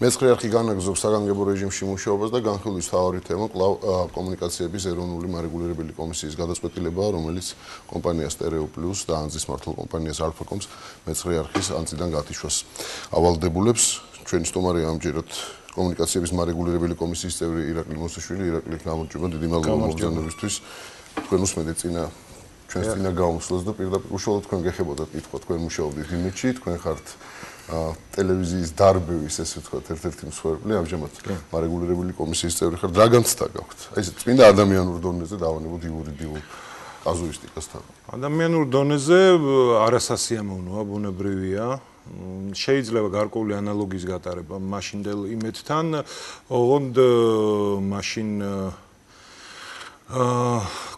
მეცხრე არხი განაგრძობს საგანგებო რეჟიმში მუშაობას და განხილვის მთავარი თემა კვლავ კომუნიკაციების ეროვნული მარეგულირებელი კომისიის გადაწყვეტილებაა, რომელიც კომპანია სტერეო პლუს და ანძის მართლ კომპანიას ალფაკომს მეცხრე არხის ანძიდან გათიშვას ავალდებულებს. ჩვენი სტუმარი ამჯერად კომუნიკაციების მარეგულირებელი კომისიის წევრი ირაკლი მოსაშვილი. ირაკლი, გამარჯობა, დიდი მადლობა მოგზაურობისთვის. თქვენ უსმენთ ჩვენს წინა გამოსვლას და პირდაპირ უშუალოდ თქვენ გეხებოდათ კითხვა, თქვენ მუშაობდით იმედში, თქვენ ხართ ტელევიზიის დარბევის, ესე ვთქვათ, ერთ-ერთი მსხვერპლი, ამჟამად მარეგულირებელი კომისიის წევრი ხართ. რა განცდა გაქვთ? აი ეს წმინდა ადამიანურ დონეზე დავანებოთ იურიდიულ კაზუისტიკასთან. ადამიანურ დონეზე არასასიამოვნოა, ბუნებრივია. შეიძლება გარკვეული ანალოგიის გატარება მაშინდელ იმედთან, ოღონდ მაშინ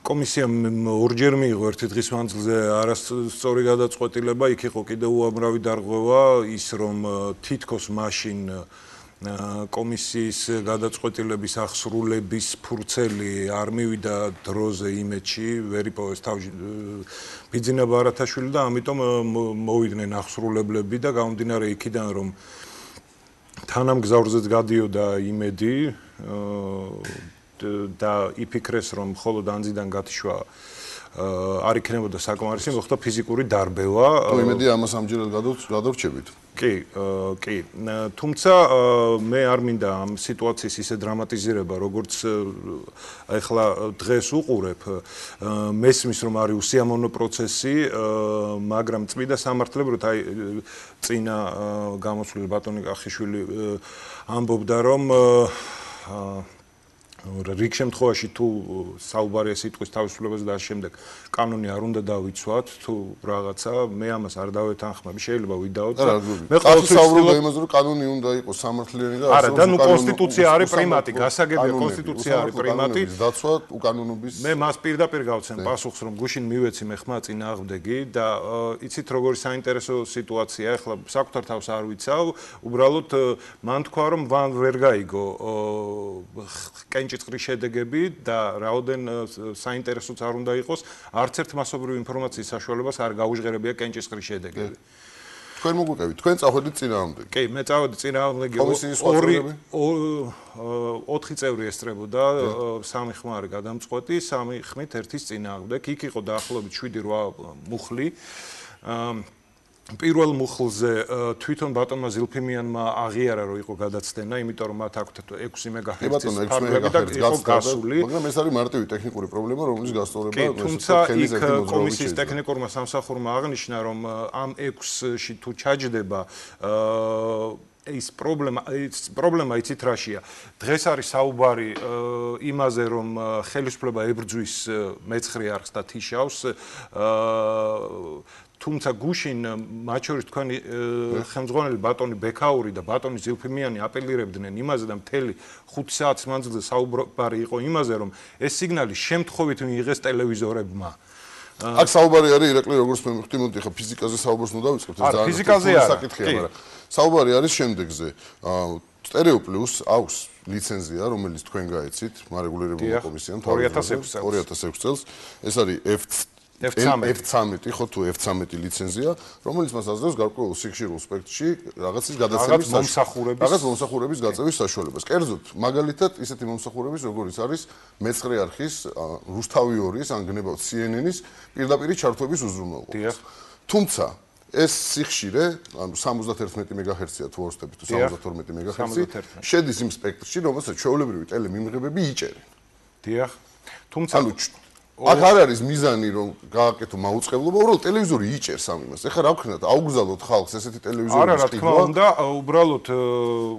კომისიამ ორჯერ მიიღო ერთი დღის მანძილზე არასწორი გადაწყვეტილება, იქ იყო კიდევ უამრავი დარღვევა, ის რომ თითქოს მაშინ კომისიის გადაწყვეტილების აღსრულების ფურცელი არ მივიდა დროზე იმედში, ვერ იპოვეს თავში ბიძინა ბარათაშვილი და ამიტომ მოვიდნენ აღსრულებლები და გამომდინარე იქიდან რომ თანამგზავრზეც გადიოდა იმედი და იფიქრეს რომ მხოლოდ ანძიდან გათიშვა არ იქნებოდა საკმარისი, მოხდა ფიზიკური დარბევა. იმედი ამას ამჯერად გადავრჩებით. კი. თუმცა მე არ მინდა ამ სიტუაციის ისე დრამატიზირება, როგორც ახლა დღეს უყურებ. მესმის რომ არის უსიამოვნო პროცესი, მაგრამ წმინდა სამართლებრივად აი წინა გამოსვლილი ბატონი კახიშვილი ამბობდა რომ რიგ შემთხვევაში თუ საუბარია სიტყვის თავისუფლებაზე და ამ შემდეგ კანონი არ უნდა დავიცვათ თუ რაღაცა მე ამას არ დავეთანხმები შეიძლება ვიდაოთ და მე ყოველთვის საუბრობ იმაზე რომ კანონი უნდა იყოს სამართლიანი და არა და ნუ კონსტიტუცია არის პრიმატი გასაგებია კონსტიტუცია არის პრიმატი დაცვა უკანონობის მე მას პირდაპირ გავცემ პასუხს რომ გუშინ მივეცი მე ხმა წინააღმდეგი და იცით როგორი საინტერესო სიტუაცია ახლა საკუთარ თავს არ ვიცავ უბრალოდ მან თქვა რომ ვერ გაიგო ჭიწყრის შედეგები და რაოდენ საინტერესოც არ უნდა იყოს, არც ერთ მასობრივ ინფორმაციის საშუალებას არ გაუჟღერებია კენჭისყრის შედეგები. თქვენ მოგვიყევით, თქვენ წავედით წინააღმდეგი. კი, მე წავედი წინააღმდეგი. კომისიის სხვა წევრები? 4 წევრი ესწრებოდა, 3 ხმარი გადამწყვეტი, 3 ხმით ერთის წინააღმდეგ. იქ იყო დაახლოებით 7-8 მუხლი. პირველ მუხლზე თვითონ ბატონმა ზილფიმიანმა აღიარა რომ იყო გადაცდენა, იმიტომ რომ მათ აქვთ 6 მეგაჰერცის ფარგლები და იყო გასული. მაგრამ ეს არის მარტივი ტექნიკური პრობლემა, რომლის გასწორება თუმცა იქ კომისიის ტექნიკურმა სამსახურმა აღნიშნა, რომ ამ 6-ში თუ ჩაჯდება ეს პრობლემა იცით რაშია. დღეს არის საუბარი იმაზე, რომ ხელისუფლება ებრძვის მეცხრე არხს და თიშავს თუმცა გუშინ მათ შორის თქვენი ხელმძღვანელი ბატონი ბექაური და ბატონი ზილფიმიანი აპელირებდნენ იმაზე და მთელი 5 საათის მანძილზე საუბარი იყო იმაზე, რომ ეს სიგნალი შემთხვევით მიიღეს ტელევიზორებმა. აქ საუბარი არის ირაკლი როგორც მე მივხვდი, მოდი ხა ფიზიკაზე საუბარს ნუ დავიწყებთ, ეს ძალიან ფიზიკაზე საკითხია, მაგრამ საუბარი არის შემდეგზე. სტერეო პლუს აქვს ლიცენზია, რომელიც თქვენ გაეცით მარეგულირებული კომისიამ 2006 წელს. ეს არის F13 ხო თუ F13 ლიცენზია, რომელიც მას აძლევს გარკვეულ სიხშირულ სპექტრში რაღაცის გადაცემის მომსახურების გაწევის საშუალებას. კერძოდ, მაგალითად, ისეთი მომსახურების, როგორიც არის მეცხრე არხის რუსთავი 2-ის ან გნებავთ CNN-ის პირდაპირი ჩართვების უზრუნველყოფა. თუმცა ეს სიხშირე, ანუ 71 მეგაჰერცია თუ ვარსდებით თუ 72 მეგაჰერცი, შედის იმ სპექტრში, რომელსაც ჩვეულებრივი ტელემიმღებები იჭერენ. დიახ. თუმცა აქ არ არის მიზანი რომ გააკეთო მაუწყებლობა, უბრალოდ ტელევიზორი იჭერს ამ იმას. ეხლა რა ვქნათ, აუგზავნოთ ხალხს ესეთი ტელევიზორი. არა, რა თქმა უნდა, უბრალოდ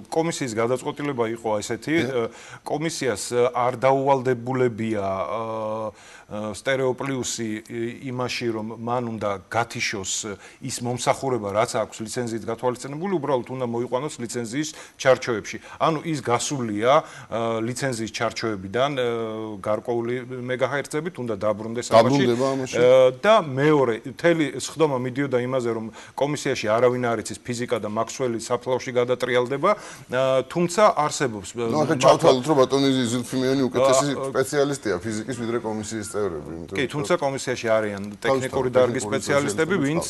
კომისიის გადაწყვეტილება იყო ესეთი, კომისიას არ დაუვალდებულებია სტერეო პლუსი იმაში, რომ მან უნდა გათიშოს ის მომსახურება, რაც აქვს ლიცენზიით გათვალისწინებული, უბრალოდ უნდა მოიყვანოს ლიცენზიის ჩარჩოებში. ანუ ის გასულია ლიცენზიის ჩარჩოებიდან გარკვეული მეგაჰერცებით უნდა დაბრუნდეს ამაში და მეორე მთელი სხდომა მიდიოდა იმაზე რომ კომისიაში არავინ არ იცის ფიზიკა და მაქსველი საფლავში გადატრიალდება თუმცა არსებობს ნუ ახლა ჩავთვალოთ რომ ბატონი ზილფიმიანი უკეთესი სპეციალისტია ფიზიკის ვიდრე კომისიის წევრები. კი, თუმცა კომისიაში არიან ტექნიკური დარგის სპეციალისტები, ვინც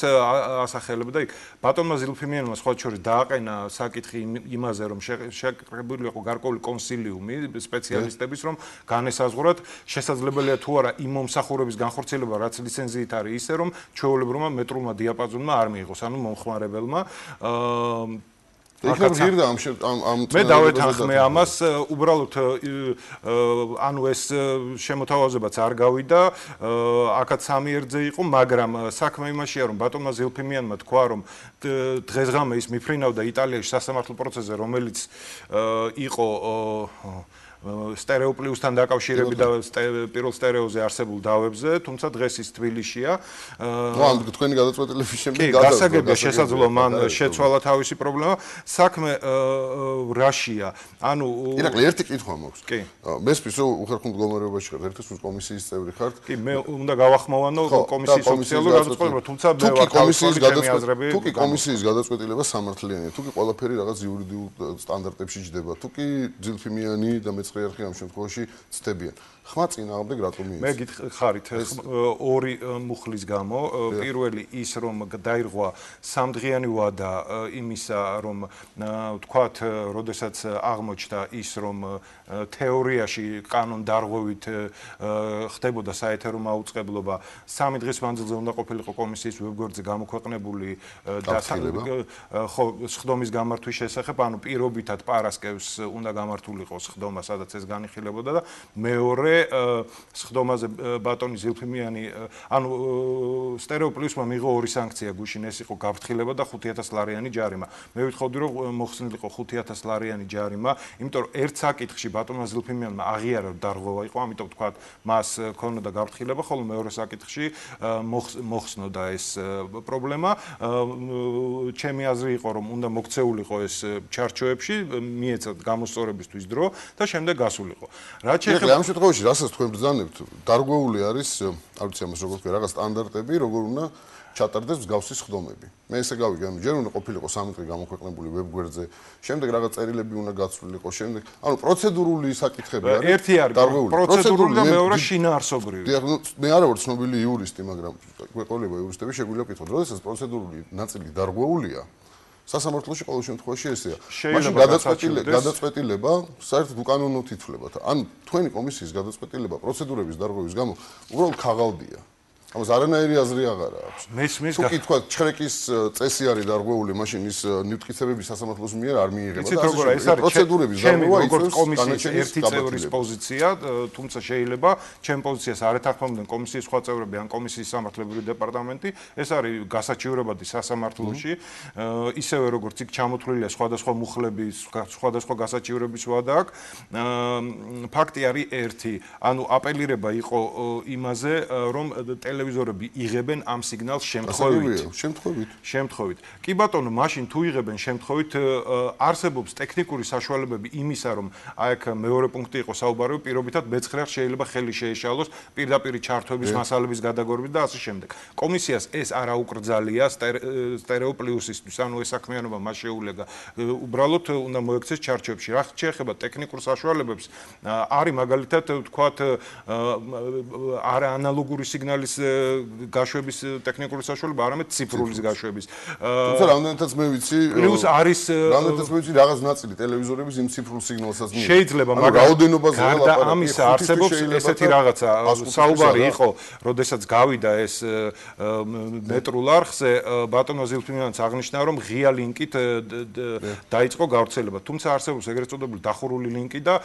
ასახელებდა იქ. ბატონმა ზილფიმიანმა სხვა შორის დააყენა საკითხი იმაზე, რომ შეკრებილი იყო გარკვეული კონსილიუმი სპეციალისტების, რომ განესაზღვრათ შესაძლებელია თუ არა იმ მომსახურების განხორციელება, რაც ლიცენზიით არის, ისე რომ ჩვეულებრივმა მეტრულმა დიაპაზონმა არ მიიღოს, ანუ მომხმარებელმა მე დავეთანხმე ამას, უბრალოდ ანუ ეს შემოთავაზებაც არ გავიდა, აქაც სამი ერთზე იყო, მაგრამ საქმე იმაშია, რომ ბატონმა ზილფიმიანმა თქვა, რომ დღესღამე ის მიფრინავდა იტალიაში სასამართლო პროცესზე, რომელიც იყო სტერეო პლუსთან დაკავშირებით და პირველ სტერეოზე არსებულ დავებზე, თუმცა დღეს ის თბილისშია. ნუ თქვენი გადაწყვეტილების შემდეგ გასაგებია შესაძლოა მან შეცვალა თავისი პრობლემა. საქმე რაშია? ანუ ირაკლი, ერთი კითხვა მაქვს. კი. მესმის რომ უხერხულ მდგომარეობაში ხართ, ერთის კომისიის წევრი ხართ. კი, მე უნდა გავახმოვანო კომისიის ოფიციალურ გადაწყვეტილებას, თუმცა მე ვარ თუ კი კომისიის გადაწყვეტილება სამართლიანია, თუ კი ყველაფერი რაღაც იურიდიულ სტანდარტებში ჯდება, თუ კი ძილფიმიანი და არხი ამ შემთხვევაში ცდებიან. ხმა წინააღმდეგ რატომ მიიღეს? მე გითხარით ორი მუხლის გამო. პირველი ის, რომ დაირღვა სამდღიანი ვადა იმისა, რომ თქვათ, როდესაც აღმოჩნდა ის, რომ თეორიაში კანონდარღვევით ხდებოდა საეთერო მაუწყებლობა, 3 დღის მანძილზე უნდა ყოფილიყო კომისიის ვებგვერდზე გამოქვეყნებული და სხდომის გამართვის შესახებ, ანუ პირობითად პარასკევს უნდა გამართულიყო სხდომა, სადაც ეს განიხილებოდა და მეორე სხდომაზე ბატონი ზილფიმიანი, ანუ სტერეო პლუსმა მიიღო ორი სანქცია გუშინ, ეს იყო გაფრთხილება და 5,000 ლარიანი ჯარიმა. მე ვიტყოდი, რომ მოხსნილიყო 5,000 ლარიანი ჯარიმა, იმიტომ რომ ერთ საკითხში ბატონმა ზილფიმიანმა აღიარა დარღვევა იყო, ამიტომ თქვა, მას ქონოდა გაფრთხილება, ხოლო მეორე საკითხში მოხსნოდა ეს პრობლემა. ჩემი აზრი იყო, რომ უნდა მოქცეულიყო ეს ჩარჩოებში, მიეცათ გამოსწორებისთვის დრო და შემდეგ გასულიყო. რაც შეეხება ამ შემთხვევაში რასაც თქვენ ბრძანებთ, დარღვეული არის, არ ვიცი ამას როგორ თქვა, რაღაც სტანდარტები, როგორ უნდა ჩატარდეს მსგავსი სხდომები. მე ესე გავიგე, ანუ ჯერ უნდა ყოფილიყო 3 დღე გამოქვეყნებული ვებგვერდზე, შემდეგ რაღაც წერილები უნდა გაცვლილიყო, შემდეგ, ანუ პროცედურული საკითხები არის. ერთი არის პროცედურული და მეორე შინაარსობრივი. მე არა ვარ ცნობილი იურისტი, მაგრამ გვეყოლება იურისტები შეგვიძლია ვკითხოთ, როდესაც პროცედურული ნაწილი დარღვეულია, სასამართლოში ყოველ შემთხვევაში ესეა. მაშინ გადაწყვეტილება საერთოდ უკანონოდ ითვლებათ. ან თქვენი კომისიის გადაწყვეტილება პროცედურების დარღვევის გამო უბრალოდ ქაღალდია. ამას არანაირი აზრი აღარ აქვს. მესმის თუ კი თქვა ჩხრეკის წესი არის დარღვეული, მაშინ ის ნივთკიცებები სასამართლოს მიერ არ მიიღება და ეს არის პროცედურების დარღვევა როგორც კომისიის ერთი წევრის პოზიცია, თუმცა შეიძლება ჩემ პოზიციას არ ეთანხმებოდნენ კომისიის სხვა წევრები ან კომისიის სამართლებრივი დეპარტამენტი, ეს არის გასაჩივრებადი სასამართლოში, ისევე როგორც იქ ჩამოთვლილია სხვადასხვა მუხლების, სხვადასხვა გასაჩივრების ვადა აქვს. ფაქტი არის ერთი, ანუ აპელირება იყო იმაზე, რომ ტელევიზორები იღებენ ამ სიგნალს შემთხვევით. კი ბატონო, მაშინ თუ იღებენ შემთხვევით, არსებობს ტექნიკური საშუალებები იმისა, რომ აქ მეორე პუნქტი იყო საუბარი, პირობითად მეცხრე შეიძლება ხელი შეეშალოს პირდაპირ ჩართვების მასალების გადაგორებით და ასე შემდეგ. კომისიას ეს არ აუკრძალია სტერეო პლუსისთვის, ანუ ეს საქმიანობა მას შეუძლია. უბრალოდ უნდა მოექცეს ჩარჩოებში. რა შეეხება ტექნიკურ საშუალებებს, არის მაგალითად ვთქვათ, არა ანალოგური სიგნალის გაშვების ტექნიკური საშუალება, არამედ ციფრულის გაშვების. თუმცა რამდენადაც მე ვიცი, რამდენადაც მე ვიცი, რაღაც ნაწილი ტელევიზორების იმ ციფრულ სიგნალსაც მიიღებს. შეიძლება, მაგრამ რაოდენობაზე ლაპარაკი. ამისა არსებობს ესეთი რაღაცა. საუბარი იყო, როდესაც გავიდა ეს მეტრულ არხზე, ბატონო ზილფიმიანიც აღნიშნა, რომ ღია ლინკით დაიწყო გავრცელება. თუმცა არსებობს ეგრეთ წოდებული დახურული ლინკი და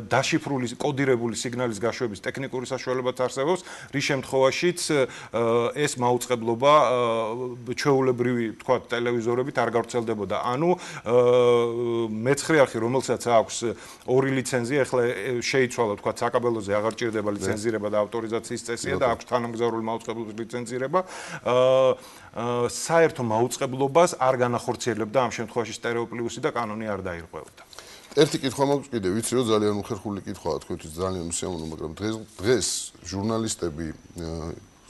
დაშიფრული კოდირებული სიგნალის გაშვების ტექნიკური საშუალებაც არსებობს, რის შემთხვევაში ეს მაუწყებლობა ჩვეულებრივი თქვა ტელევიზორებით არ გავრცელდებოდა. ანუ მეცხრე არხი, რომელსაც აქვს ორი ლიცენზია, ახლა შეიცვალა თქვა საკაბელოზე აღარ ჭირდება ლიცენზირება და ავტორიზაციის წესია და აქვს თანამგზავრული მაუწყებლობის ლიცენზირება. საერთო მაუწყებლობას არ განახორციელებდა ამ შემთხვევაში სტერეო პლუსი და კანონი არ დაირღვევდა. ერთი კითხვა მაქვს კიდე, ვიცი რომ ძალიან უხერხული კითხვაა, თქვენთვის ძალიან უსიამოვნო, მაგრამ დღეს ჟურნალისტები,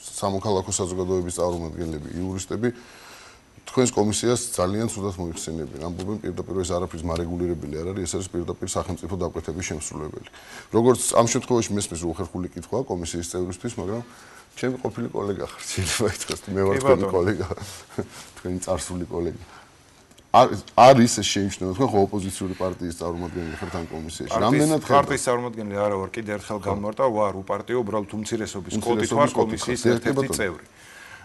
სამოქალაქო საზოგადოების წარმომადგენლები, იურისტები თქვენს კომისიას ძალიან ცუდად მოიხსენებენ. ამბობენ პირდაპირ ეს არაფრის მარეგულირებელი არ არის, ეს არის პირდაპირ სახელმწიფო დაკვეთების შემსრულებელი. როგორც ამ შემთხვევაში მესმის უხერხული კითხვა კომისიის წევრისთვის, მაგრამ ჩემი ყოფილი კოლეგა ხარ, შეიძლება ითქვას, მე ვარ თქვენი კოლეგა, თქვენი წარსული კოლეგა. არის ეს შეიმჩნევა, თქვენ ხო ოპოზიციური პარტიის წარმომადგენელი ხართ ამ კომისიაში. რამდენად პარტიის წარმომადგენელი არა ვარ, კიდე ერთხელ გამმარტა, ვარ უპარტიო, უბრალოდ უმცირესობის კოდით ვარ კომისიის ერთ-ერთი წევრი.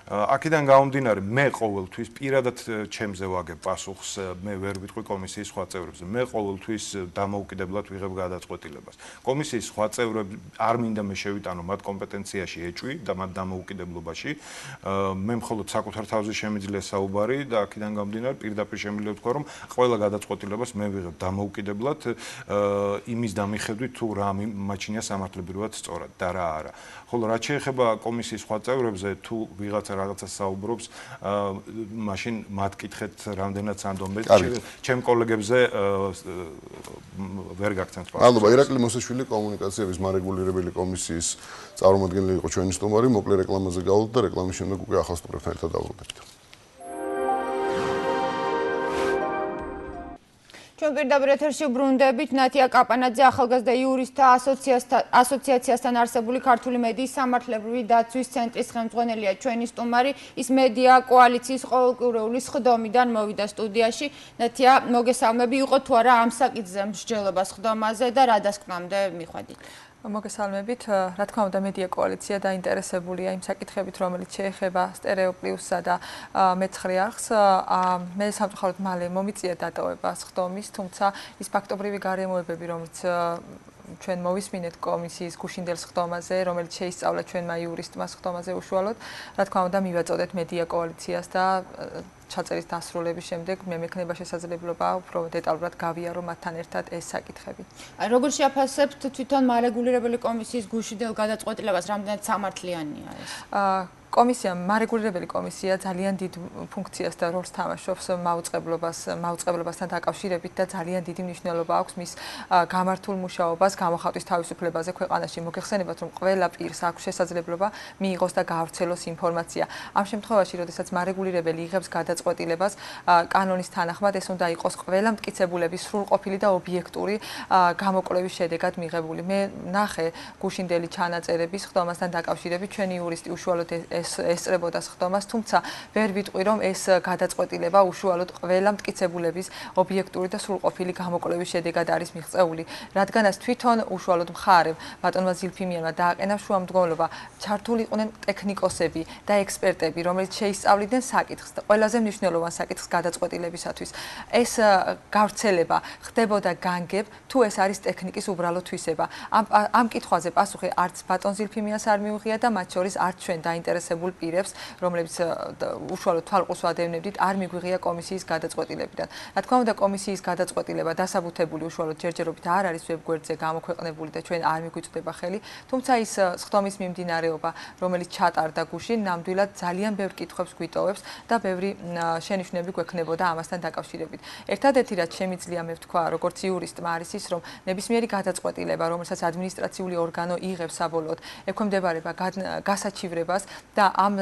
აქედან გამომდინარე, მე ყოველთვის პირადად ჩემზე ვაგებ პასუხს, მე ვერ ვიტყვი კომისიის სხვა წევრებზე. მე ყოველთვის დამოუკიდებლად ვიღებ გადაწყვეტილებას. კომისიის სხვა წევრები არ მინდა მე შევიტანო მათ კომპეტენციაში ეჭვი და მათ დამოუკიდებლობაში. მე მხოლოდ საკუთარ თავზე შემიძლია საუბარი და აქედან გამომდინარე, პირდაპირ შემიძლია ვთქვა, რომ ყველა გადაწყვეტილებას მე ვიღებ დამოუკიდებლად იმის დამიხედვით, თუ რა მაჩნია სამართლებრივად სწორად და რა არა. ხოლო რაც შეეხება კომისიის სხვა წევრებზე, თუ ვიღაცა რაღაცას საუბრობს, მაშინ მათ კითხეთ რამდენად სანდომბეთ, ჩემ კოლეგებზე ვერ გაგცემთ პასუხს. მადლობა, ირაკლი მოსაშვილი კომუნიკაციების მარეგულირებელი კომისიის წარმომადგენელი იყო ჩვენი სტუმარი, მოკლე რეკლამაზე გავუთ და რეკლამის შემდეგ უკვე ახალ სტუმრებთან ერთად დავბრუნდებით. ჩვენ პირდაპირ ეთერში ვბრუნდებით ნათია კაპანაძე ახალგაზრდა იურისტთა ასოციაციასთან არსებული ქართული მედიის სამართლებრივი დაცვის ცენტრის ხელმძღვანელია ჩვენი სტუმარი. ის მედია კოალიციის ყოველკვირეული სხდომიდან მოვიდა სტუდიაში. ნათია, მოგესალმები, იყო თუ არა ამ საკითხზე მსჯელობა სხდომაზე და რა დასკვნამდე მიხვედით? მოგესალმებით. რა თქმა უნდა, მედია კოალიცია დაინტერესებულია იმ საკითხებით, რომელიც შეეხება სტერეო პლუსსა და მეცხრე არხს. მე სამწუხაროდ მალე მომიწია დატოვება სხდომის, თუმცა ის ფაქტობრივი გარემოებები, რომელიც ჩვენ მოვისმინეთ კომისიის გუშინდელ სხდომაზე, რომელიც შეისწავლა ჩვენმა იურისტმა სხდომაზე უშუალოდ, რა თქმა უნდა, მივაწოდეთ მედია კოალიციას და ჩაწერის დასრულების შემდეგ მე მექნება შესაძლებლობა უფრო დეტალურად გავიარო მათთან ერთად ეს საკითხები. როგორ შეაფასებთ თვითონ მარეგულირებელი კომისიის გუშინდელ გადაწყვეტილებას, რამდენად სამართლიანია ეს? კომისია, მარეგულირებელი კომისია ძალიან დიდ ფუნქციას და როლს თამაშობს მაუწყებლობასთან დაკავშირებით და ძალიან დიდი მნიშვნელობა აქვს მის გამართულ მუშაობას გამოხატვის თავისუფლებაზე ქვეყანაში. მოგეხსენებათ, რომ ყველა პირს აქვს შესაძლებლობა მიიღოს და გაავრცელოს ინფორმაცია. ამ შემთხვევაში, როდესაც მარეგულირებელი იღებს გადაწყვეტილებას, კანონის თანახმად ეს უნდა იყოს ყველა მტკიცებულების სრულყოფილი და ობიექტური გამოკვლევის შედეგად მიღებული. მე ნახე გუშინდელი ჩანაწერები სხდომასთან დაკავშირებით, ჩვენი იურისტი უშუალოდ ესწრებოდა სხდომას, თუმცა ვერ ვიტყვი, რომ ეს გადაწყვეტილება უშუალოდ ყველა მტკიცებულების ობიექტური და სრულყოფილი გამოკვლევის შედეგად არის მიღწეული, რადგანაც თვითონ უშუალოდ მხარემ ბატონმა ზილფიმიანმა დააყენა შუამდგომლობა, ჩართულიყვნენ ტექნიკოსები და ექსპერტები, რომელიც შეისწავლიდნენ საკითხს და ყველაზე მნიშვნელოვან საკითხს გადაწყვეტილებისათვის. ეს გავრცელება ხდებოდა განგებ, თუ ეს არის ტექნიკის უბრალო თვისება. ამ კითხვაზე პასუხი არც ბატონ ზილფიმიანს არ მიუღია და მათ შორის არც ჩვენ დაინტერესებულ პირებს, რომლებიც უშუალოდ თვალყურს ვადევნებდით, არ მიგვიღია კომისიის გადაწყვეტილებიდან. რა თქმა უნდა, კომისიის გადაწყვეტილება დასაბუთებული უშუალოდ ჯერჯერობით არ არის ვებგვერდზე გამოქვეყნებული და ჩვენ არ მიგვიწვდება ხელი, თუმცა ის სხდომის მიმდინარეობა, რომელიც ჩატარდა გუშინ, ნამდვილად ძალიან ბევრ კითხვებს გვიტოვებს და ბევრი შენიშვნები გვექნებოდა ამასთან დაკავშირებით. ერთადერთი რაც შემიძლია მე ვთქვა, როგორც იურისტმა არის ის, რომ ნებისმიერი გადაწყვეტილება, რომელსაც ადმინისტრაციული ორგანო იღებს საბოლოოდ, ექვემდებარება გასაჩივრებას და ამ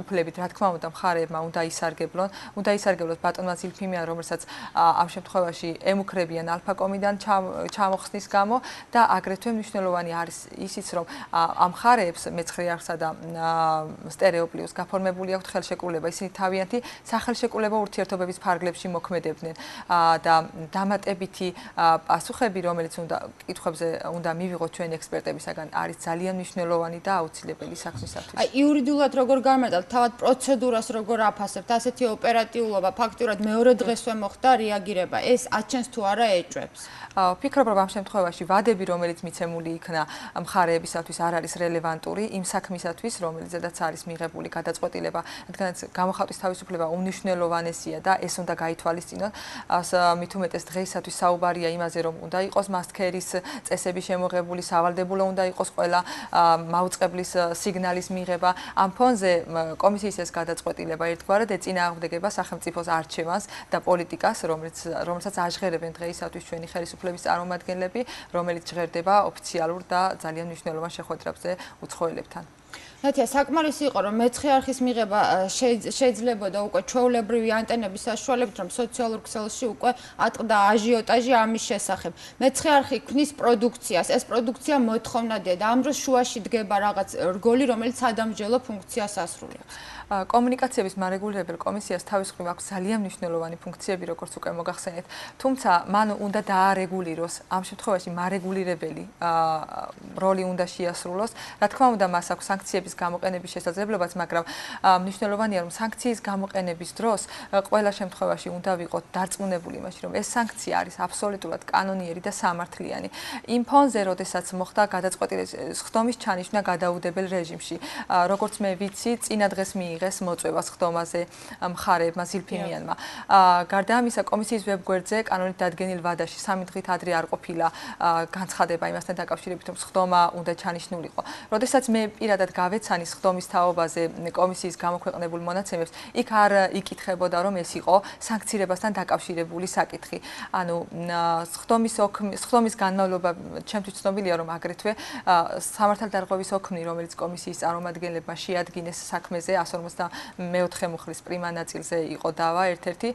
უფლებით, რა თქმა უნდა, მხარეებმა უნდა ისარგებლონ ბატონმა ზილფიმიან, რომელსაც ამ შემთხვევაში ემუქრებიან ალფაკომიდან ჩამოხსნის გამო და აგრეთვე მნიშვნელოვანი არის ისიც, რომ ამ მხარეებს მეცხრე არხსა და სტერეო პლუს გაფორმებული აქვთ ხელშეკრულება, ისინი თავიანთი სახელშეკრულებო ურთიერთობების ფარგლებში მოქმედებდნენ და დამატებითი პასუხები, რომელიც კითხვებზე უნდა მივიღოთ ჩვენ ექსპერტებისაგან, არის ძალიან მნიშვნელოვანი და აუცილებელი საქმისათვის. იურიდიულად როგორ გამარტავთ, თავად პროცედურას როგორ აფასებთ, ასეთი ოპერატიულობა, ფაქტურად მეორე დღესვე მოხდა რეაგირება, ეს აჩენს თუ არა ეჭვებს? ვფიქრობ, რომ ამ შემთხვევაში ვადები, რომელიც მიცემული იქნა მხარეებისათვის, არ არის რელევანტური იმ საქმისათვის, რომელზედაც არის მიღებული გადაწყვეტილება, რადგანაც გამოხატვის თავისუფლება უმნიშვნელოვანესია და ეს უნდა გაითვალისწინოთ. მით უმეტეს დღეისათვის საუბარია იმაზე, რომ უნდა იყოს მასქერის წესები შემოღებული, სავალდებულო უნდა იყოს ყველა მაუწყებლის სიგნალის მიღება. ამ ფონზე კომისიის ეს გადაწყვეტილება ერთგვარად ეწინააღმდეგება სახელმწიფოს არჩევანს და პოლიტიკას, რომელსაც აჟღერებენ დღეისათვის ჩვენი ხელისუფლების წარმომადგენლები, რომელიც ჟღერდება ოფიციალურ და ძალიან მნიშვნელოვან შეხვედრებზე უცხოელებთან. ნათია, საკმარისი იყო, რომ მეცხრე არხის მიღება შეიძლებოდა უკვე ჩვეულებრივი ანტენების საშუალებით, რომ სოციალურ ქსელში უკვე ატყდა აჟიოტაჟი ამის შესახებ. მეცხრე არხი ქმნის პროდუქციას, ეს პროდუქცია მოთხოვნადია და ამ დროს შუაში დგება რაღაც რგოლი, რომელიც სადამსჯელო ფუნქციას ასრულებს. კომუნიკაციების მარეგულირებელ კომისიას თავის მხრივ აქვს ძალიან მნიშვნელოვანი ფუნქციები, როგორც უკვე მოგახსენეთ. თუმცა მან უნდა დაარეგულიროს, ამ შემთხვევაში მარეგულირებელი როლი უნდა შეასრულოს. რა თქმა უნდა, მას აქვს სანქციების გამოყენების შესაძლებლობაც, მაგრამ მნიშვნელოვანია, რომ სანქციის გამოყენების დროს ყველა შემთხვევაში უნდა ვიყოთ დარწმუნებული იმაში, რომ ეს სანქცია არის აბსოლუტურად კანონიერი და სამართლიანი. იმ ფონზე, როდესაც მოხდა გადაწყვეტილების ხდომის ჩანიშვნა გადაუდებელ რეჟიმში, როგორც მე ვიცი, წინა დღეს მიიღეს მოწვევა ხდომაზე მხარეებმა ზილფიმიანმა. გარდა ამისა, კომისიის ვებგვერდზე კანონით დადგენილ ვადაში 3 დღით ადრე არ ყოფილა განცხადება იმასთან დაკავშირებით, რომ ხდომა უნდა ჩანიშნულიყო. როდესაც მე პირადად გავეცანი ხდომის თაობაზე კომისიის გამოქვეყნებულ მონაცემებს, იქ არ იკითხებოდა, რომ ეს იყო სანქცირებასთან დაკავშირებული საკითხი. ანუ ხდომის განმავლობა ჩემთვის ცნობილია, რომ აგრეთვე სამართალდარღვევის ოქმნი, რომელიც კომისიის წარმომადგენლებმა შეადგინეს საქმეზე 154 მუხლის პრიმა ნაწილზე იყო დავა ერთ-ერთი.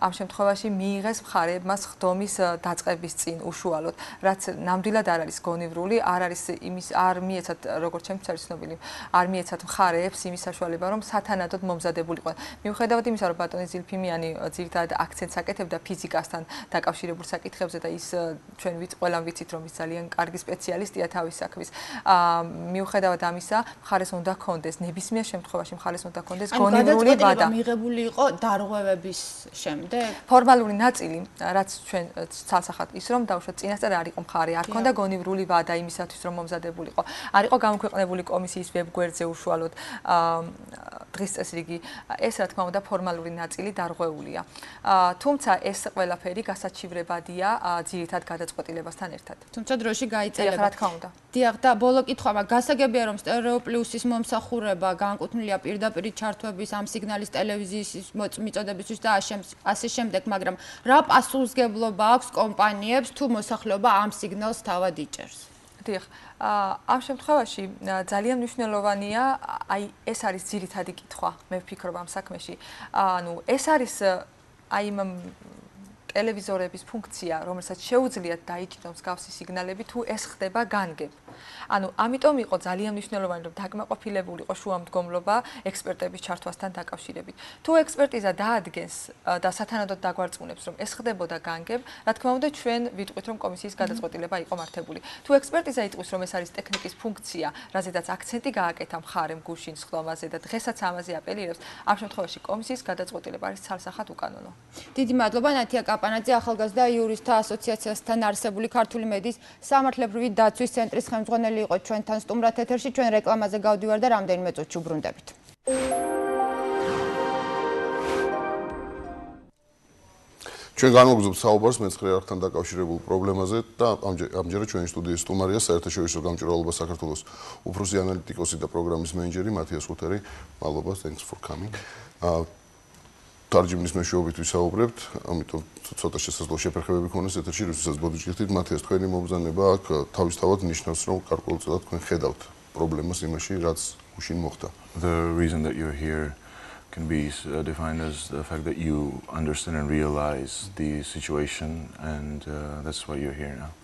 ამ შემთხვევაში მიიღეს მხარეებმა ხდომის დაწყების წინ უშუალოდ, რაც ნამდვილად არ არის გონივრული, არ მიეცათ, როგორც ჩემთვის არის ცნობილი, არ მიეცათ მხარეებს იმის საშუალება, რომ სათანადოდ მომზადებულიყვნენ. მიუხედავად იმისა, რომ ბატონი ზილფიმიანი ძირითადად აქცენტს აკეთებდა ფიზიკასთან დაკავშირებულ საკითხებზე და ის ჩვენ ყველამ ვიცით, რომ ის ძალიან კარგი სპეციალისტია თავის საქმის. მიუხედავად ამისა, მხარეს უნდა ჰქონდეს ნებისმიერ შემთხვევაში მხარეს უნდა ჰქონდეს გონივრული ვადა. მიღებული იყო დარღვევების შემდეგ. ფორმალური ნაწილი, რაც ჩვენ ცალსახად ის რომ დავუშვათ წინასწარ არ იყო მხარე, არ ჰქონდა გონივრული ვადა იმისათვის, რომ მომზადებულიყო. არ იყო გამოქვეყნებული კომისიის ვებგვერდზე უშუალოდ დღის წესრიგი. ეს რა თქმა უნდა ფორმალური ნაწილი დარღვეულია. თუმცა ეს ყველაფერი გასაჩივრებადია ძირითად გადაწყვეტილებასთან ერთად. თუმცა დროში გაიწელება. რა თქმა უნდა. დიახ, და ბოლო კითხვა, გასაგებია, რომ სტერეო პლუსის მომსახურება განკუთვნილია პირდაპირ ჩართვების ამ სიგნალის ტელევიზიის მიწოდებისთვის და ასე შემდეგ, მაგრამ რა პასუხისმგებლობა აქვს კომპანიებს თუ მოსახლეობა ამ სიგნალს თავად იჭერს? დიახ, ამ შემთხვევაში ძალიან მნიშვნელოვანია, აი ეს არის ძირითადი კითხვა, მე ვფიქრობ ამ საქმეში. ანუ ეს არის აი ტელევიზორების ფუნქცია, რომელსაც შეუძლიათ დაიჭიროს მსგავსი სიგნალები, თუ ეს ხდება განგებ. ანუ ამიტომ იყო ძალიან მნიშვნელოვანი, რომ დაკმაყოფილებულიყო შუამდგომლობა ექსპერტების ჩართვასთან დაკავშირებით. თუ ექსპერტიზა დაადგენს და სათანადოდ დაგვარწმუნებს, რომ ეს ხდებოდა განგებ, რა თქმა უნდა, ჩვენ ვიტყვით, რომ კომისიის გადაწყვეტილება იყო მართებული. თუ ექსპერტიზა იტყვის, რომ ეს არის ტექნიკის ფუნქცია, რაზედაც აქცენტი გააკეთა მხარემ გუშინ ხდომაზე და დღესაც ამაზე აპელირებს, ამ შემთხვევაში კომისიის გადაწყვეტილება არის ცალსახად უკანონო. დიდი მადლობა, ნათია კაპანაძე, ახალგაზრდა იურისტთა ასოციაციასთან არსებული ქართული მედიის სამართლებრივი დაცვის ცენტრის ხელმძღვანელი იყო ჩვენთან სტუმრად ეთერში. ჩვენ რეკლამაზე გავდივარ და რამდენიმე წუთში უბრუნდებით. ჩვენ განვაგრძობთ საუბარს მეცხრე არხთან დაკავშირებულ პრობლემაზე და ამჯერად ჩვენი სტუდიის სტუმარია საერთაშორისო გამჭვირვალობა საქართველოს უფროსი ანალიტიკოსი და პროგრამის მენეჯერი მათიას ხუთერი. მადლობა, thanks for coming. თარჯიმნის მეშვეობით ვისაუბრებთ, ამიტომ ცოტა შესაძლო შეფერხებები ქონდეს ეთერში, როდესაც ბოდიჭირთით მათიას თქვენი მომბრძანება აქ თავისთავად ნიშნავს, რომ გარკვეულწილად თქვენ ხედავთ პრობლემას იმაში, რაც უშინ მოხდა. The reason that you're here can be defined as the fact that you understand and realize the situation and that's why you're here now.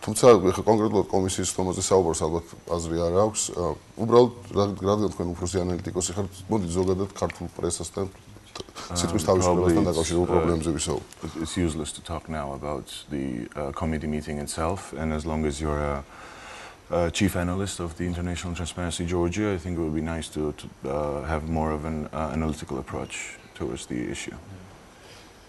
თუმცა კონკრეტულად კომისიის ხდომაზე საუბარს ალბათ აზრი არ აქვს. უბრალოდ რადგან თქვენ უფროსი ანალიტიკოსი ხართ, მოდით ზოგადად ქართულ პრესასთან სიტყვის თავისუფლებასთან დაკავშირებულ პრობლემებზე ვისაუბროთ. It's useless to talk now about the committee meeting itself, and as long as you're a chief analyst of the International Transparency Georgia, I think it would be nice to have more of an analytical approach towards the issue.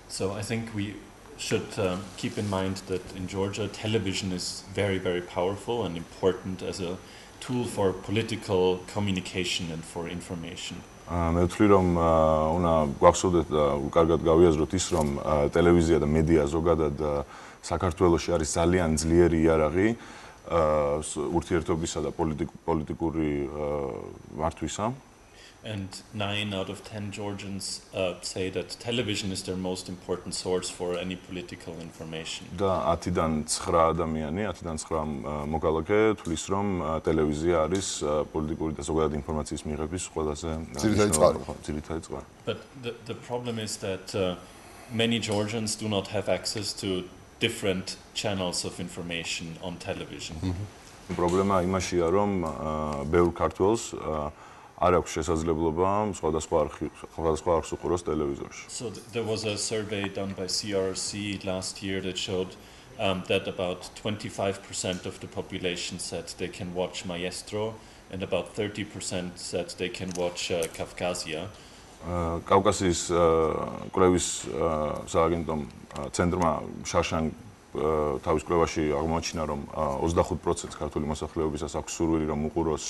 So I think we should keep in mind that in Georgia, television is very, very powerful and important as a tool for political communication and for information. მე ვთვლი რომ უნდა გვახსოვდეთ და კარგად გავიაზროთ ის რომ ტელევიზია და მედია ზოგადად საქართველოში არის ძალიან ძლიერი იარაღი ურთიერთობისა და პოლიტიკური მართვისა. And 9 out of 10 Georgians say that television is their most important source for any political information. და 10-დან 9 ადამიანი, 10-დან 9 მოგალაგე თulis რომ ტელევიზია არის პოლიტიკური და ზოგადად ინფორმაციის მიღების ყველაზე ძირითადი წყარო. But the problem is that many Georgians do not have access to different channels of information on television. პრობლემა იმაშია რომ ბევრ ქართველს არ აქვს შესაძლებლობა სხვადასხვა არხს უყუროს ტელევიზორში. So there was a survey done by CRC last year that showed that about 25% of the population said they can watch Maestro and about 30% said they can watch Kafkazia. კავკასიის კვლევის სააგენტომ ცენტრმა შაშან თავის კვლევაში აღმოაჩინა რომ 25% ქართული მოსახლეობისას აქვს სურვილი რომ უყუროს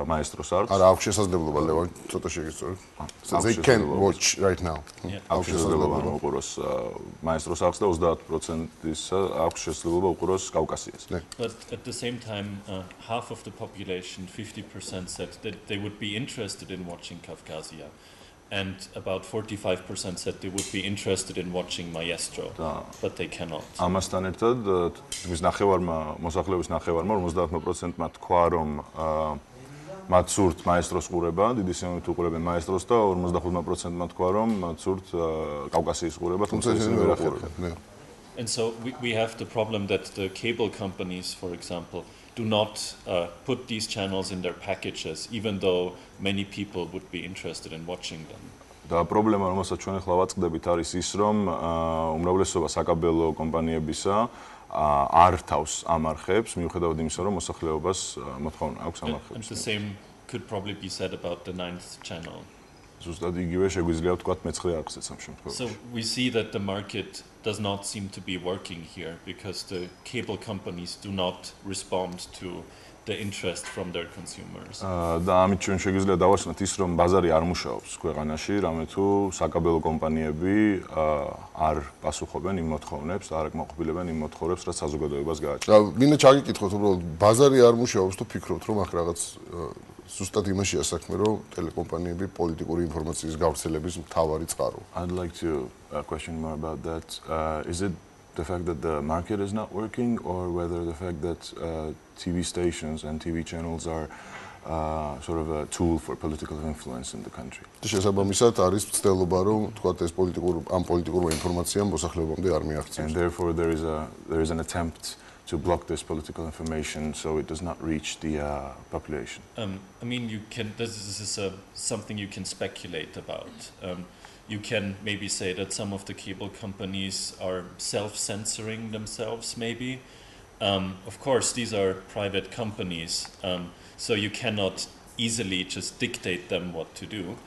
Maestros arcs. არა, აქვს შესაძლებლობა ლევან, ცოტა შეგიწევთ. So they can watch right now. აქვს შესაძლებლობა უყუროს Maestros arcs და 30%-ის აქვს შესაძლებლობა უყუროს კავკასიას. But at the same time, half of the population, 50% said that they would be interested in watching Kafkazia. And about 45% said they would be interested in watching Maestro, but they cannot. ამასთან ერთად, ის მოსახლეობის ნახევარმა 50%-მა თქვა რომ მათ სურთ Maestros ყურება, დიდი სიამოვნებით უყურებენ Maestros და 55%-მა თქვა რომ მათ სურთ კავკასიის ყურება, თუმცა ისინი ვერ ახერხებენ. And so we have the problem that the cable companies, for example, do not put these channels in their packages, even though many people would be interested in watching them. და პრობლემა, რომელსაც ჩვენ ახლა ვაწყდებით, არის ის, რომ უმრავლესობა საკაბელო კომპანიებისა არ თავს ამ არხებს, მიუხედავად იმისა, რომ მოსახლეობას მოთხოვნა აქვს ამ არხებს. And the same could probably be said about the 9th channel. ზუსტად იგივე შეგვიძლია ვთქვათ მე-9 არხზეც ამ შემთხვევაში. So we see that the market does not seem to be working here because the cable companies do not respond to the interest from their consumers. და ამით ჩვენ შეგვიძლია დავასვანოთ ის, რომ ბაზარი არ მუშაობს ქვეყანაში, რამე თუ საკაბელო კომპანიები არ პასუხობენ იმ მოთხოვნებს, არ აკმაყოფილებენ იმ მოთხოვნებს, რაც საზოგადოებას გააჩნია. და მინდა ჩაგიკითხოთ, უბრალოდ ბაზარი არ მუშაობს, თუ ფიქრობთ, რომ აქ რაღაც ზუსტად იმაშია საქმე, რომ ტელეკომპანიები პოლიტიკური ინფორმაციის გავრცელების მთავარი წყარო. I'd like to question more about that. Is it the fact that the market is not working, or whether the fact that TV stations and TV channels are sort of a tool for political influence in the country? შესაბამისად არის ცდელობა, რომ თქვათ ეს პოლიტიკურმა ინფორმაციამ მოსახლეობამდე არ მიაღწიოს. And therefore there is an attempt to block this political information so it does not reach the population. I mean, this is something you can speculate about. You can maybe say that some of the cable companies are self-censoring themselves, maybe. Of course, these are private companies, so you cannot easily just dictate them what to do.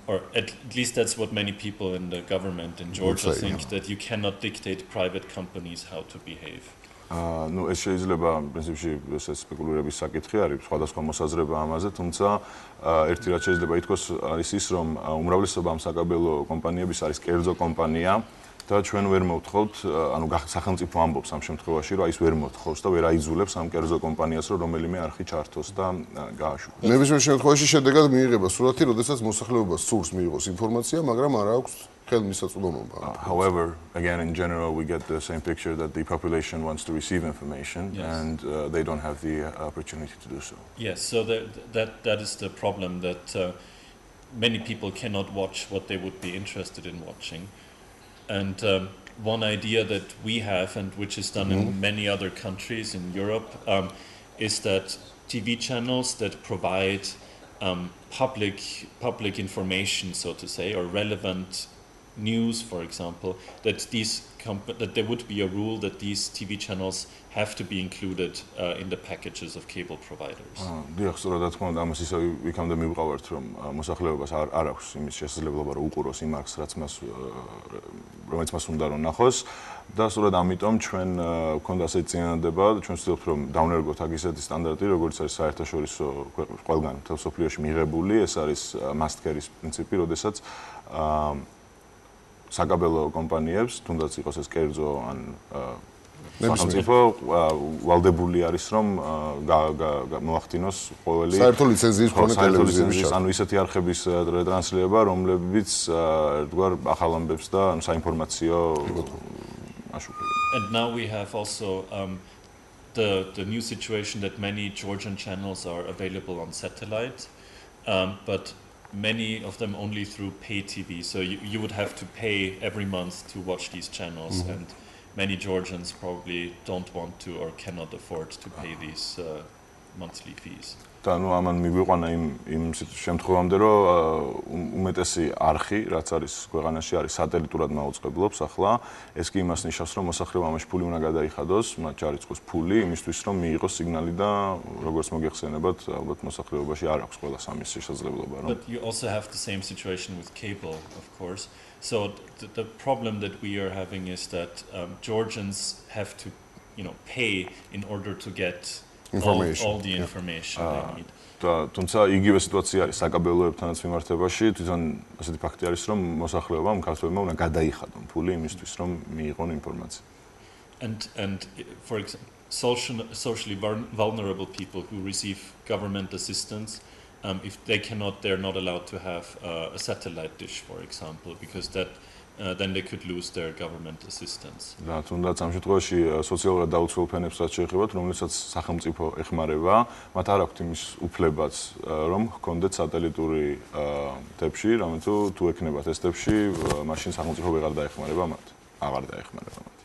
Or at least that's what many people in the government in Georgia think, that you cannot dictate private companies how to behave. Ну, ეს შეიძლება პრინციპში ეს სპეკულირების საკითხი არის, სხვადასხვა მოსაზრება ამაზე, თუმცა ერთი რაც შეიძლება ითქვას არის ის, რომ უმრავლესობა ამ საკაბელო კომპანიების არის კერძო კომპანია და ჩვენ ვერ მოვთხოვთ, ანუ სახელმწიფო ამბობს ამ შემთხვევაში, რომ ის ვერ მოთხოვს და ვერ აიძულებს ამ კერძო კომპანიას, რომ რომელიმე არხი ჩართოს და გააშუქოს. ნებისმიერ შემთხვევაში შედეგად მიიღება სურათი, როდესაც მოსახლეობას სურს მიიღოს ინფორმაცია, მაგრამ არ აქვს However, again, in general, we get the same picture that the population wants to receive information, and they don't have the opportunity to do so. Yes, so that is the problem, that many people cannot watch what they would be interested in watching. And one idea that we have, and which is done in many other countries in Europe, is that TV channels that provide public information, so to say, or relevant news, for example, that there would be a rule that these TV channels have to be included in the packages of cable providers. დიახ, სწორად რა თქმა უნდა, ამას ისე ვიქამდე მივყავართ, რომ მოსახლეობას არ აქვს იმის შესაძლებლობა, რომ უყუროს იმ არხს, რომელიც მას უნდა რომ ნახოს და სწორად ამიტომ ჩვენ გვქონდა ასეთი წინადადება, ჩვენ ვცდილობთ რომ დავნერგოთ აქ ისეთი სტანდარტი, როგორც არის საერთაშორისო ყველგან მთელ მსოფლიოში მიღებული, ეს არის must carry-ის პრინციპი, როდესაც საკაბელო კომპანიებს, თუნდაც იყოს ეს კერძო ან სახელმწიფო ვალდებული არის რომ მოახდინოს ყოველი საერთო ლიცენზიის მქონე ტელევიზიების ანუ ისეთი არხების ტრანსლირება, რომლებიც ერთგვარ ახალ ამბებს და საინფორმაციო აშუქებენ. And now we have also the new situation that many Georgian channels are available on satellite, but many of them only through pay TV. So you would have to pay every month to watch these channels, and many Georgians probably don't want to or cannot afford to pay these monthly fees. და ნუ ამან მიგვიყვანა იმ შემთხვევამდე რომ უმეტესი არხი რაც არის ქვეყანაში არის სატელიტურად მაუწყებლობს ახლა ეს კი იმას ნიშნავს რომ მოსახლეობა ამაში ფული უნდა გადაიხადოს მათ ჩარიცხოს ფული იმისთვის რომ მიიღოს სიგნალი და როგორც მოგეხსენებათ ალბათ მოსახლეობაში არ აქვს ყველა სამის შესაძლებლობა რომ But you also have the same situation with cable of course so the problem that we are having is that Georgians have to pay in order to get all the information they need. თუმცა იგივე სიტუაცია არის საკაბელოებთანაც მიმართებაში, თვითონ ასეთი ფაქტი არის, რომ მოსახლეობამ ქართველებმა უნდა გადაიხადონ ფული იმისთვის, რომ მიიღონ ინფორმაცია. And for example, socially vulnerable people who receive government assistance, if they're not allowed to have a satellite dish, for example, because then they could lose their government assistance. და თუნდაც ამ შემთხვევაში სოციალურად დაუცველ ფენებსაც შეეხებათ, რომლებსაც სახელმწიფო ეხმარება, მათ არ აქვთ იმის უფლებაც, რომ ჰქონდეთ სატელიტური თებში, რამე თუ ექნებათ ეს თებში, მაშინ სახელმწიფო ვეღარ დაეხმარება მათ, აღარ დაეხმარება მათ.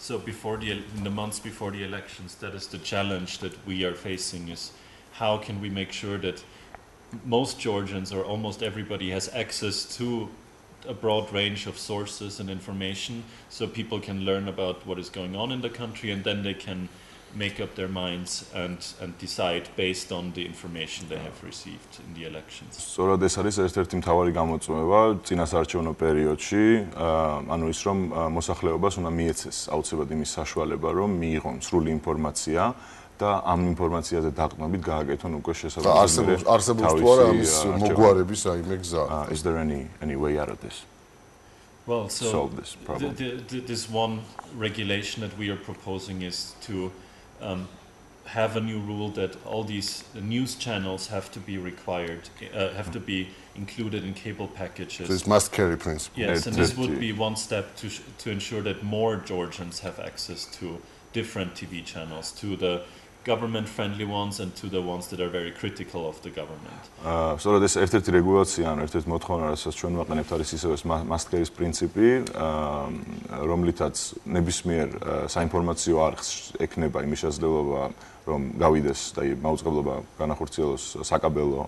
So in the months before the elections, that is the challenge that we are facing is how can we make sure that most Georgians or almost everybody has access to a broad range of sources and information so people can learn about what is going on in the country and then they can make up their minds and decide based on the information they have received in the elections. სწორად ეს არის ერთ-ერთი მთავარი გამოწვევა წინასაარჩევნო პერიოდში, ანუ ის რომ მოსახლეობას უნდა მიეცეს აუცილებლად იმის საშუალება რომ მიიღონ სრული ინფორმაცია და ამ ინფორმაციაზე დაყრდნობით გააკეთონ უკვე შესაძლებელი არსებობს თუ არა ამის მოგვარების აიმე გზა. Is there any way out of this? Well, so solve this problem. This one regulation that we are proposing is to have a new rule that all these news channels have to be required, have to be included in cable packages. So it's must carry principle. Yes, and this would be one step to ensure that more Georgians have access to different TV channels, to the government-friendly ones and to the ones that are very critical of the government. სწორედ ეს ერთ-ერთი რეგულაცია, ანუ ერთ-ერთი მოთხოვნა, რასაც ჩვენ ვაყენებთ, არის ისევ ეს must carry პრინციპი, რომლითაც ნებისმიერ საინფორმაციო არხს ექნება იმის შესაძლებლობა, რომ გავიდეს და მაუწყებლობა განახორციელოს საკაბელო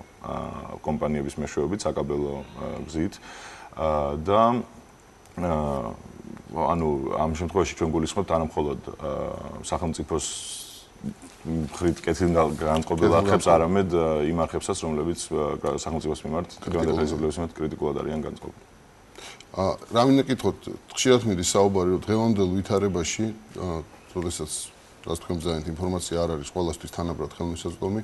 კომპანიების მეშვეობით, საკაბელო გზით და ანუ ამ შემთხვევაში ჩვენ გულისხმობთ არა მხოლოდ სახელმწიფოს ხრით კეთილგანწყობილ არხებს, არამედ იმ არხებსაც, რომლებიც სახელმწიფოს მიმართ გადაწყვეტილების მიმართ კრიტიკულად არიან განწყობილი. რა მინდა კითხოთ, ხშირად მიდის საუბარი, რომ დღევანდელ ვითარებაში, როდესაც რაც თქვენ ბრძანეთ, ინფორმაცია არ არის ყველასთვის თანაბრად ხელმისაწვდომი,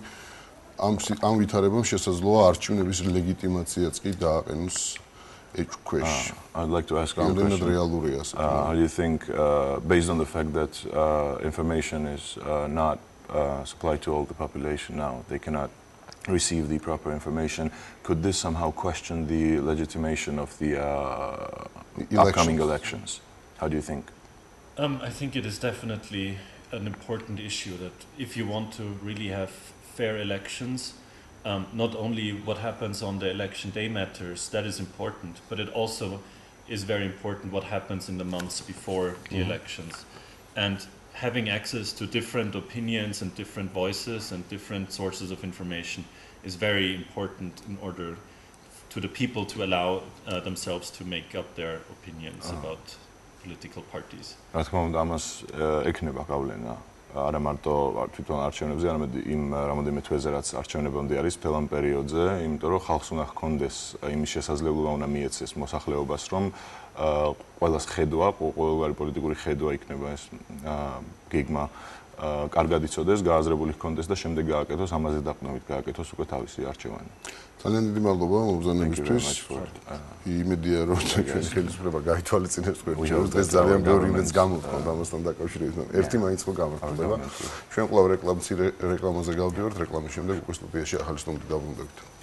ამ ვითარებამ შესაძლოა არჩევნების ლეგიტიმაციაც კი დააყენოს ეჭქვეშ. I'd like to ask you a question. How do you think, based on the fact that information is not supplied to all the population now, they cannot receive the proper information, could this somehow question the legitimation of the upcoming elections? How do you think? I think it is definitely an important issue that if you want to really have fair elections, not only what happens on the election day matters, that is important, but it also is very important what happens in the months before the elections. And having access to different opinions and different voices and different sources of information is very important in order to the people to allow themselves to make up their opinions about political parties. რა თქმა უნდა, ამას ექნება გავლენა არა მარტო თვითონ არჩევნებზე, არამედ იმ რამოდენიმე თვეზე, რაც არჩევნებამდე არის მთელ ამ პერიოდზე, იმიტომ რომ ხალხს უნდა ჰქონდეს იმის შესაძლებლობა, უნდა მიეცეს მოსახლეობას, რომ ყველას ხედვა, ყოველგვარი პოლიტიკური ხედვა იქნება ეს გეგმა კარგად იცოდეს, გააზრებული ჰქონდეს და შემდეგ გააკეთოს, ამაზე დაყნობით გააკეთოს უკვე თავისი არჩევანი. ძალიან დიდი მადლობა მოგზაურობისთვის. იმედია რომ ჩვენ ხელისუფლება გაითვალისწინებს თქვენ ეს ძალიან ბევრი იმედს გამოვთქვამთ ამასთან დაკავშირებით. ერთი მაინც ხო გამართლდება. ჩვენ კვლავ რეკლამაზე გავდივართ, რეკლამის შემდეგ უკვე სტუდიაში ახალი სტუმრით დავბრუნდებით.